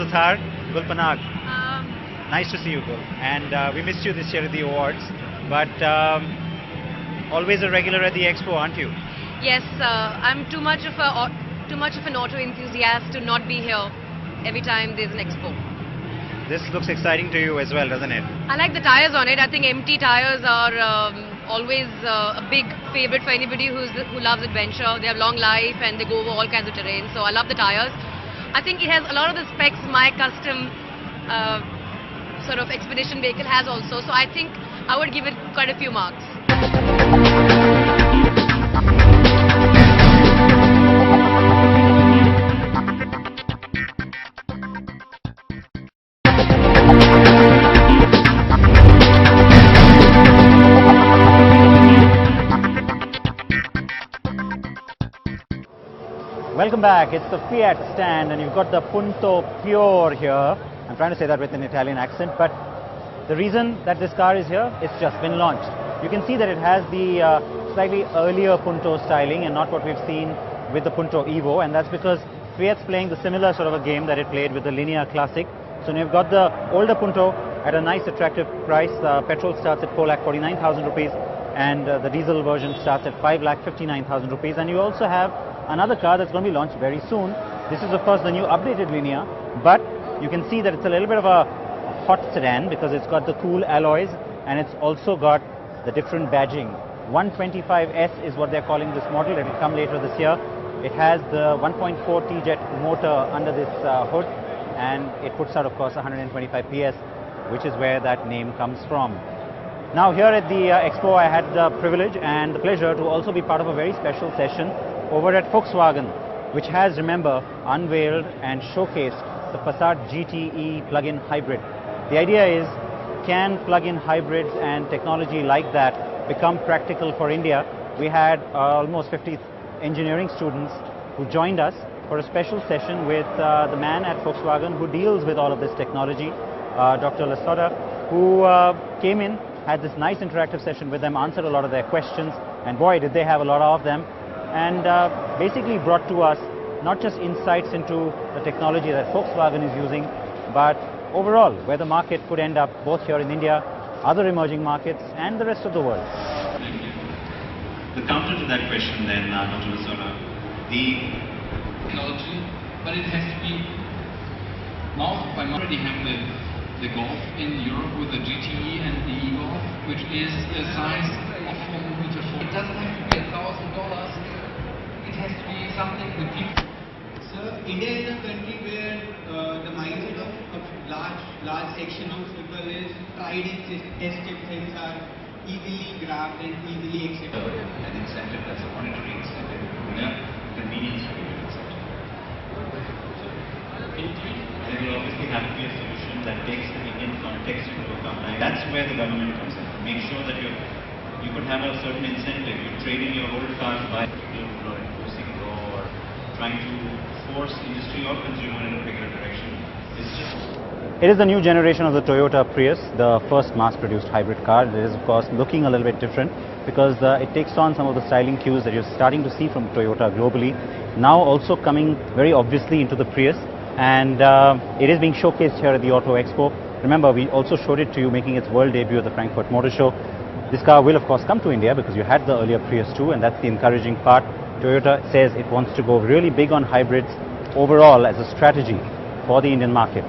Thar, Gulpanag. Um, Nice to see you, Gul. And we missed you this year at the awards, but always a regular at the expo, aren't you? yes, I'm too much of an auto enthusiast to not be here every time there's an expo. This looks exciting to you as well, doesn't it? I like the tires on it. I think empty tires are always a big favorite for anybody who loves adventure. They have long life and they go over all kinds of terrain. So I love the tires. I think it has a lot of the specs my custom sort of expedition vehicle has also. So I think I would give it quite a few marks. Welcome back. It's the Fiat stand, and you've got the Punto Pure here. I'm trying to say that with an Italian accent, but the reason that this car is here, it's just been launched. You can see that it has the slightly earlier Punto styling and not what we've seen with the Punto Evo, and that's because Fiat's playing the similar sort of a game that it played with the Linea Classic. So you've got the older Punto at a nice attractive price. Petrol starts at 4,49,000 rupees and the diesel version starts at 5,59,000 rupees. And you also have another car that's going to be launched very soon. This is of course the new updated Linea, but you can see that it's a little bit of a hot sedan because it's got the cool alloys and it's also got the different badging. 125S is what they're calling this model. It will come later this year. It has the 1.4 T-jet motor under this hood, and it puts out of course 125 PS, which is where that name comes from. Now here at the Expo, I had the privilege and the pleasure to also be part of a very special session over at Volkswagen, which has, remember, unveiled and showcased the Passat GTE plug-in hybrid. The idea is, can plug-in hybrids and technology like that become practical for India? We had almost 50 engineering students who joined us for a special session with the man at Volkswagen who deals with all of this technology, Dr. Lasoda, who came in, had this nice interactive session with them, answered a lot of their questions, and boy did they have a lot of them, and basically brought to us not just insights into the technology that Volkswagen is using, but overall where the market could end up both here in India, other emerging markets and the rest of the world. Thank you. The counter to that question then, Dr. Lasoda, the technology, but it has to be now. I already have the Golf in Europe with the GTE and the e-Golf, which is the size of 4 meter 4. It doesn't have to be $1,000. It has to be something that people. Sir, India is a country where the mindset of large section of people is tried and tested things are easily grabbed and easily accepted. An incentive that's a monetary incentive, convenience to be accepted. There will obviously have to be a solution that takes the Indian context into account. And that's where the government comes in. Make sure that you could have a certain incentive. You trade in your old cars by enforcing law or trying to force industry or consumer in a particular direction. It's just. It is the new generation of the Toyota Prius, the first mass-produced hybrid car. It is of course looking a little bit different because it takes on some of the styling cues that you're starting to see from Toyota globally. Now also coming very obviously into the Prius, and it is being showcased here at the Auto Expo. Remember, we also showed it to you making its world debut at the Frankfurt Motor Show. This car will of course come to India because you had the earlier Prius too, and that's the encouraging part. Toyota says it wants to go really big on hybrids overall as a strategy for the Indian market.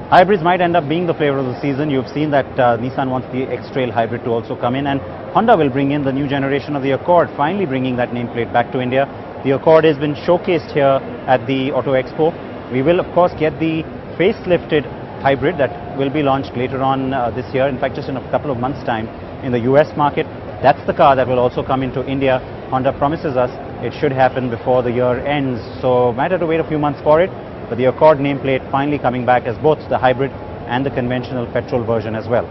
Hybrids might end up being the flavor of the season. You've seen that Nissan wants the X-Trail hybrid to also come in, and Honda will bring in the new generation of the Accord, finally bringing that nameplate back to India. The Accord has been showcased here at the Auto Expo. We will of course get the facelifted hybrid that will be launched later on this year, in fact just in a couple of months' time in the US market. That's the car that will also come into India. Honda promises us it should happen before the year ends, so might have to wait a few months for it. But the Accord nameplate finally coming back as both the hybrid and the conventional petrol version as well.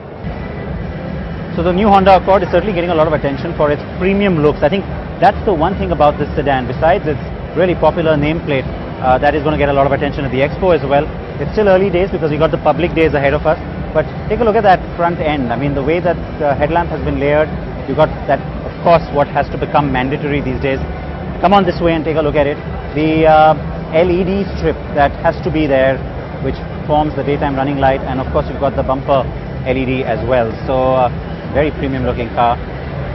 So the new Honda Accord is certainly getting a lot of attention for its premium looks. I think that's the one thing about this sedan, besides its really popular nameplate that is going to get a lot of attention at the Expo as well. It's still early days because we got the public days ahead of us, but take a look at that front end. I mean, the way that the headlamp has been layered, you got that, of course, what has to become mandatory these days. Come on this way and take a look at it. The LED strip that has to be there, which forms, the daytime running light, and of course you've got the bumper LED as well. So very premium looking car,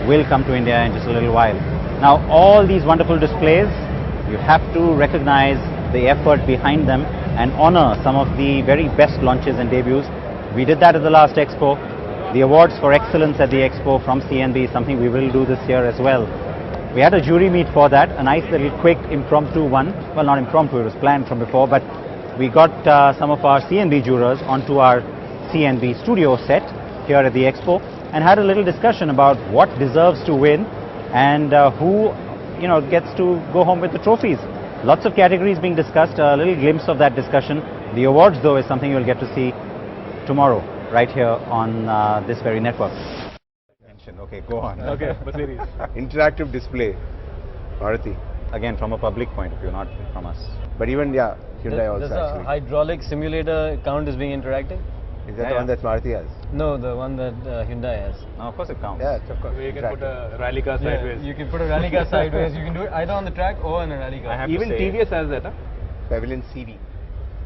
will come to India in just a little while. Now all these wonderful displays, you have to recognize the effort behind them and honor some of the very best launches and debuts. We did that at the last Expo. The awards for excellence at the Expo from CNB is something we will do this year as well. We had a jury meet for that, a nice little quick impromptu one. Well, not impromptu, it was planned from before, but we got some of our CNB jurors onto our CNB studio set here at the Expo and had a little discussion about what deserves to win and who gets to go home with the trophies. Lots of categories being discussed, a little glimpse of that discussion. The awards though is something you'll get to see tomorrow right here on this very network. Okay, go on. Okay, Mercedes. Interactive display, Maruti. Again, from a public point of view, not from us. But even, yeah, Hyundai also Does the actually. hydraulic simulator count as being interactive? Is that the one that Maruti has? No, the one that Hyundai has. No, of course it counts. Yeah, of course. Where you can put Interactive. a rally car sideways. You can put a rally car sideways. You can do it either on the track or in a rally car. Even TVS has that, huh? Pavilion CV,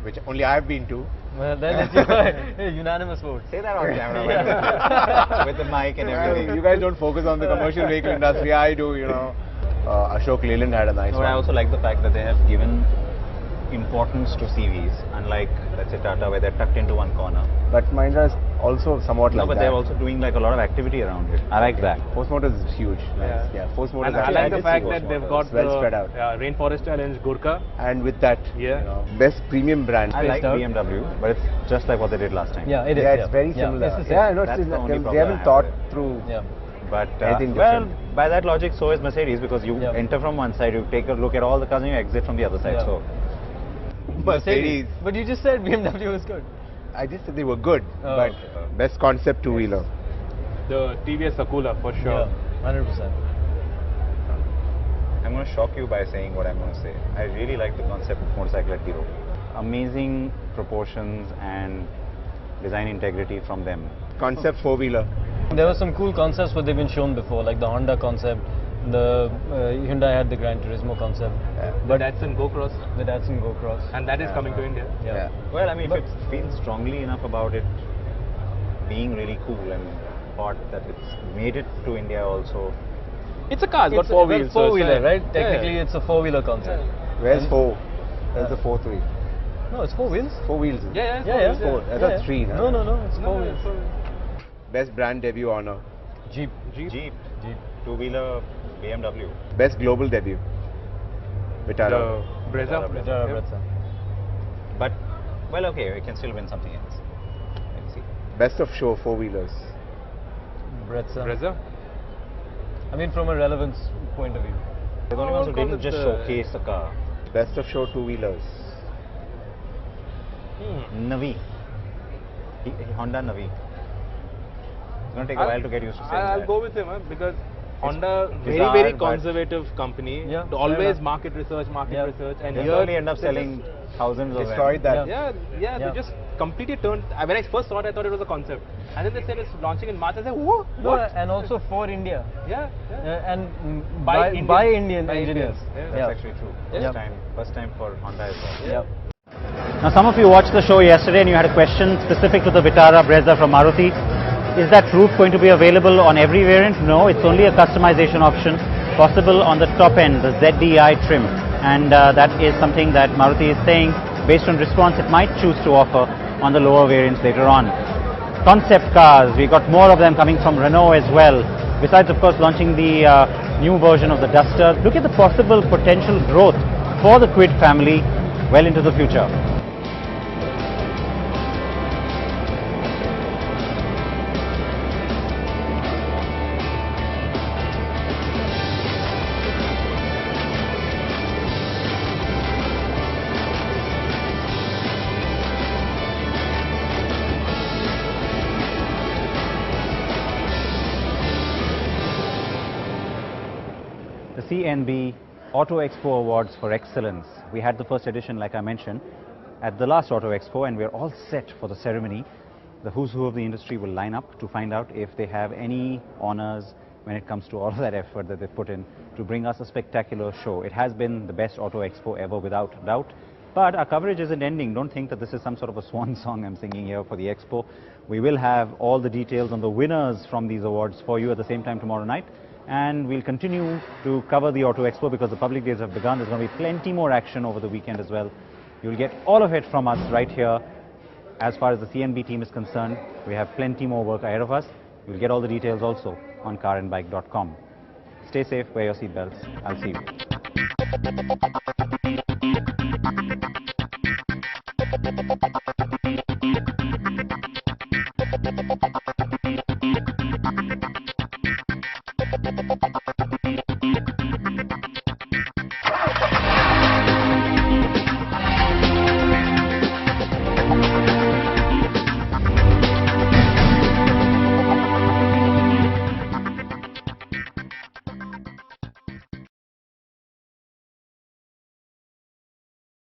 which only I have been to. Well, that is your unanimous vote. Say that on camera with the mic and everything. You guys don't focus on the commercial vehicle industry. I do, Ashok Leyland had a nice No, one. I also like the fact that they have given importance to CVs, unlike, let's say, Tata, where they're tucked into one corner. But Mahindra is also somewhat No, like but that. they're also doing like a lot of activity around it. I like that. Force Motors is huge. Nice. Yeah, Force Motors And I actually like the did fact see that Force they've Motors. got Well the spread out. Rainforest Challenge Gurkha. And with that, Yeah. best premium brand. I like out. BMW, but it's just like what they did last time. Yeah, it is. Yeah, it's very similar. It's the same. Yeah, no, That's the only they problem I haven't have thought with it. through. Yeah. But Anything well, different. by that logic, so is Mercedes, because you Yeah. enter from one side, you take a look at all the cars, and you exit from the other side. Yeah. So Mercedes. But you just said BMW was good. I just said they were good, Oh, but okay. best concept two-wheeler. The TVS Sakula for sure. Yeah, 100%. I'm going to shock you by saying what I'm going to say. I really like the concept of motorcycle at Hero. Amazing proportions and design integrity from them. Concept four-wheeler. There were some cool concepts what they've been shown before, like the Honda concept. The Hyundai had the Gran Turismo concept. Yeah. The Datsun Go-Cross. The Datsun Go-Cross. And that is coming to India. Yeah. Well, I mean, if it feels strongly enough about it being really cool and hot that it's made it to India also. It's a car, it's got four wheels. so it's Four-wheeler, fine. right? Yeah, Technically, it's a four-wheeler concept. Where's And- four? Where's the fourth wheel? No, it's four wheels. Four wheels. is it? Yeah, Yeah, yeah. Four. I thought three. No, it's four wheels. Best brand debut honor. Jeep. Jeep. Two-wheeler BMW. Best global debut. Vitara. The Brezza. Vitara Brezza. But, well, okay, we can still win something else. Let's see. Best of show four-wheelers. Brezza. Brezza. I mean, from a relevance point of view. The only ones who didn't just showcase a car. Best of show two-wheelers. Navi. Honda Navi. It's going to take a while to get used to saying I'll that. go with him because Honda, bizarre, very but- conservative company. Yeah, Always fair enough. market research, Yeah. and They'll here probably end up they selling thousands of them. Destroyed that. Yeah. Yeah, Yeah. they just completely turned. When I first saw it, I thought it was a concept, and then they said it's launching in March. I said, whoa, No, what? and also for India. Yeah, yeah. And By by Indians. Indian By engineers. Indians, That's actually true. Yeah. First time for Honda as well. Yeah. Now, some of you watched the show yesterday and you had a question specific to the Vitara Brezza from Maruti. Is that roof going to be available on every variant? No, it's only a customization option possible on the top end, the ZDI trim. And that is something that Maruti is saying, based on response, it might choose to offer on the lower variants later on. Concept cars, we got more of them coming from Renault as well. Besides, of course, launching the new version of the Duster. Look at the possible potential growth for the Kwid family well into the future. The CNB Auto Expo Awards for Excellence. We had the first edition, like I mentioned, at the last Auto Expo, and we're all set for the ceremony. The who's who of the industry will line up to find out if they have any honors when it comes to all of that effort that they've put in to bring us a spectacular show. It has been the best Auto Expo ever, without doubt. But our coverage isn't ending. Don't think that this is some sort of a swan song I'm singing here for the Expo. We will have all the details on the winners from these awards for you at the same time tomorrow night. And we'll continue to cover the Auto Expo because the public days have begun. There's going to be plenty more action over the weekend as well. You'll get all of it from us right here. As far as the CNB team is concerned, we have plenty more work ahead of us. You'll get all the details also on carandbike.com. Stay safe, wear your seatbelts. I'll see you.